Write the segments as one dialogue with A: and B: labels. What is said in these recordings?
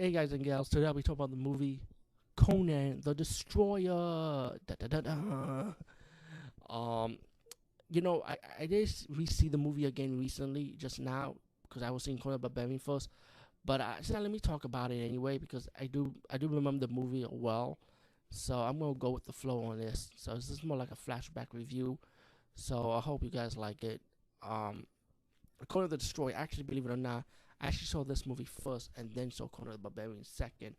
A: Hey guys and gals, today I'll be talking about the movie Conan the Destroyer. Da, da, da, da. Um, I did re-see the movie again recently, just now, because I was seeing Conan the Barbarian first. But I said let me talk about it anyway because I do remember the movie well. So I'm gonna go with the flow on this. So this is more like a flashback review. So I hope you guys like it. Um, Conan the Destroyer. Actually, believe it or not, I actually saw this movie first and then saw Conan the Barbarian second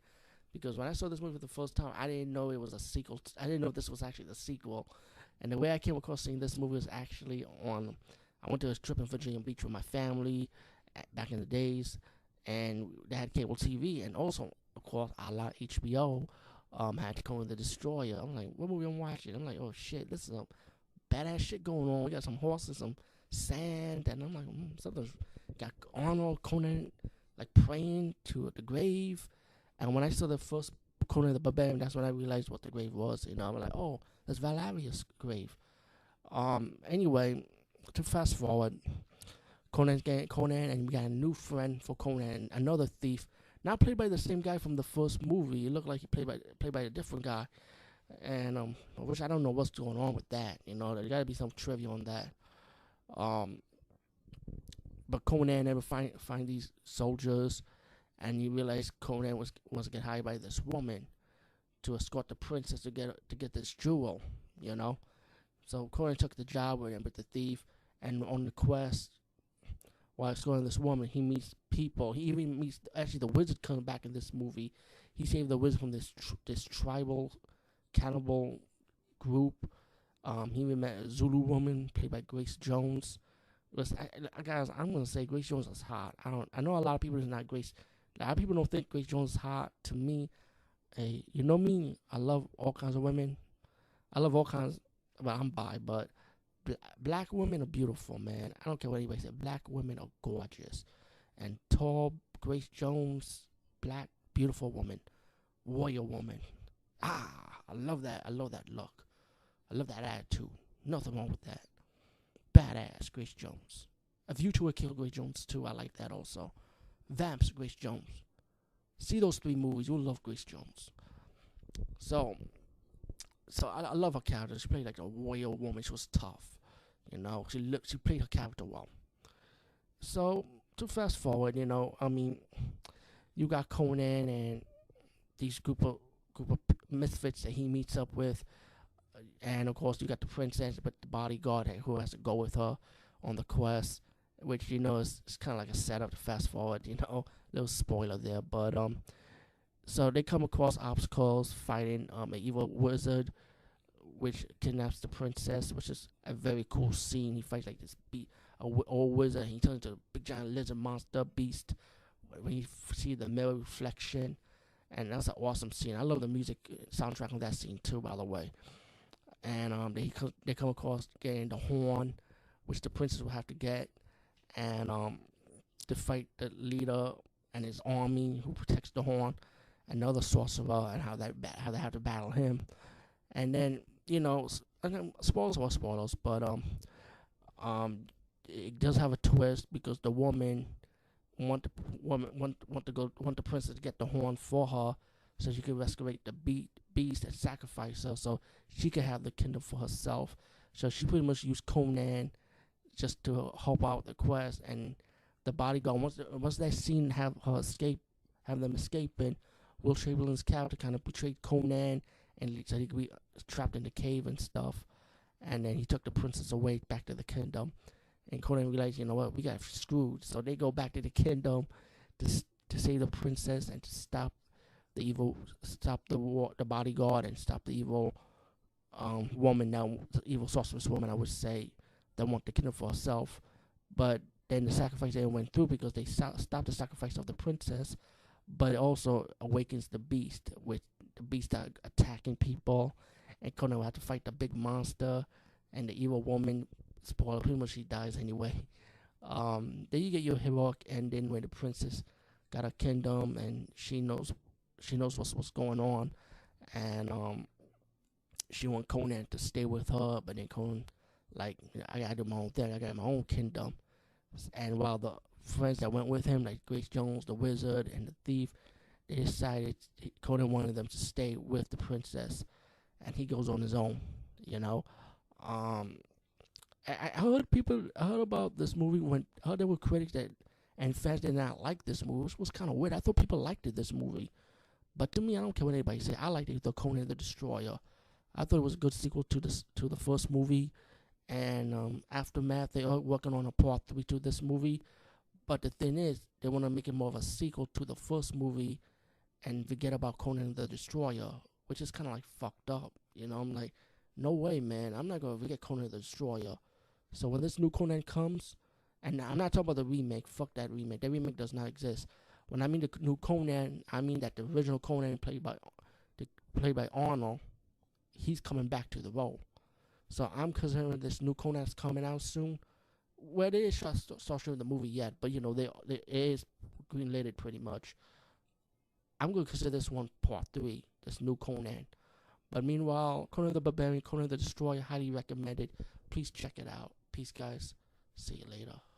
A: because when I saw this movie for the first time, I didn't know it was a sequel. I didn't know this was actually the sequel. And the way I came across seeing this movie was actually on. I went to a trip in Virginia Beach with my family back in the days, and they had cable TV, and also, of course, a la HBO had Conan the Destroyer. I'm like, what movie I'm watching? I'm like, oh shit, this is a badass shit going on. We got some horses, some sand, and I'm like, something's got Arnold Conan like praying to the grave. And when I saw the first Conan the Barbarian, that's when I realized what the grave was. I'm like, oh, that's Valeria's grave. Anyway, to fast forward, Conan's getting Conan, and we got a new friend for Conan, another thief. Not played by the same guy from the first movie. It looked like he played by a different guy, and which I don't know what's going on with that. There got to be some trivia on that. Um, but Conan never find these soldiers, and you realize Conan was get hired by this woman to escort the princess to get this jewel. You know, so Conan took the job with him, but the thief, and on the quest while escorting this woman, he meets people. He even meets actually the wizard comes back in this movie. He saved the wizard from this tribal cannibal group. He even met a Zulu woman played by Grace Jones. Listen, guys, I'm gonna say Grace Jones is hot. I know a lot of people is not Grace. A lot of people don't think Grace Jones is hot. To me, hey, you know me. I love all kinds of women. I love all kinds. Well, I'm bi, but black women are beautiful, man. I don't care what anybody says. Black women are gorgeous, and tall Grace Jones, black, beautiful woman, warrior woman. I love that. I love that look. I love that attitude. Nothing wrong with that. Badass Grace Jones. A View to a Kill Grace Jones too. I like that also. Vamps Grace Jones. See those three movies. You'll love Grace Jones. So, I love her character. She played like a warrior woman. She was tough. She played her character well. So to fast forward, you got Conan and these group of misfits that he meets up with, and of course you got the princess, but the bodyguard who has to go with her on the quest, which is kind of like a setup to fast forward. Little spoiler there, but so they come across obstacles fighting an evil wizard, which kidnaps the princess, which is a very cool scene. He fights like this old wizard. And he turns into a big giant lizard monster beast when you see the mirror reflection, and that's an awesome scene. I love the music soundtrack on that scene too, by the way. And they come across getting the horn, which the princess will have to get, and to fight the leader and his army who protects the horn, another sorcerer, and how they have to battle him. And then spoilers or spoilers, but um, it does have a twist because the woman want the princess to get the horn for her, so she can rescue the beast and sacrifice her, so she can have the kingdom for herself. So she pretty much used Conan just to help out the quest, and the bodyguard once that scene have them escaping. Will Chamberlain's character kind of betrayed Conan, and so he could be trapped in the cave and stuff. And then he took the princess away back to the kingdom. And Conan realized, you know what, we got screwed. So they go back to the kingdom to save the princess and to stop the bodyguard, and stop the evil woman, now the evil sorceress woman, I would say, that want the kingdom for herself. But then the sacrifice they went through because they stopped the sacrifice of the princess, but it also awakens the beast, with the beast are attacking people, and Conan will have to fight the big monster, and the evil woman. Spoiler, pretty much she dies anyway. Then you get your heroic ending where the princess got a kingdom, and she knows what's going on, and she want Conan to stay with her, but then Conan like, I gotta do my own thing. I got my own kingdom, and while the friends that went with him, like Grace Jones, the wizard, and the thief, they decided Conan wanted them to stay with the princess, and he goes on his own. You know, um, I heard people. I heard about this movie when I heard there were critics that and fans did not like this movie, which was kind of weird. I thought people liked it, this movie, but to me, I don't care what anybody say. I liked it, the Conan the Destroyer. I thought it was a good sequel to the first movie, and aftermath. They are working on a part three to this movie, but the thing is, they want to make it more of a sequel to the first movie and forget about Conan the Destroyer, which is kind of like fucked up. You know, I'm like, no way, man. I'm not gonna forget Conan the Destroyer. So when this new Conan comes, and I'm not talking about the remake. Fuck that remake. That remake does not exist. When I mean the new Conan, I mean that the original Conan played by Arnold, he's coming back to the role. So I'm considering this new Conan that's coming out soon. Well, they didn't start showing the movie yet, but you know they it is greenlit pretty much. I'm gonna consider this one part three, this new Conan. But meanwhile, Conan the Barbarian, Conan the Destroyer, highly recommended. Please check it out. Peace, guys. See you later.